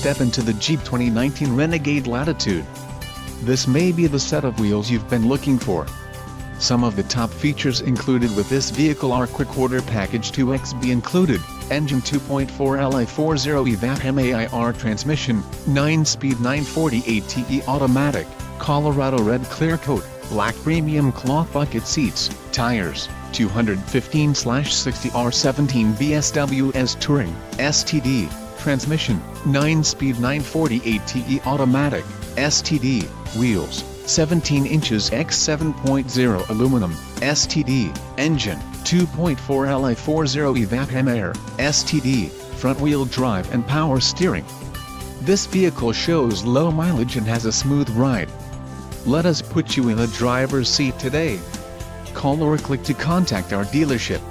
step into the Jeep 2019 Renegade Latitude. This may be the set of wheels you've been looking for. Some of the top features included with this vehicle are Quick Order Package 2XB included, engine 2.4 Li40 EVAP MAIR transmission, 9-speed 940 automatic, Colorado red clear coat, black premium cloth bucket seats, tires, 215/60 R17 BSWS Touring, STD, transmission, 9-speed 940 automatic, STD, wheels, 17 inches x 7.0 aluminum, STD, engine, 2.4 Li40 EVAP MAIR, STD, front-wheel drive and power steering. This vehicle shows low mileage and has a smooth ride. Let us put you in the driver's seat today. Call or click to contact our dealership.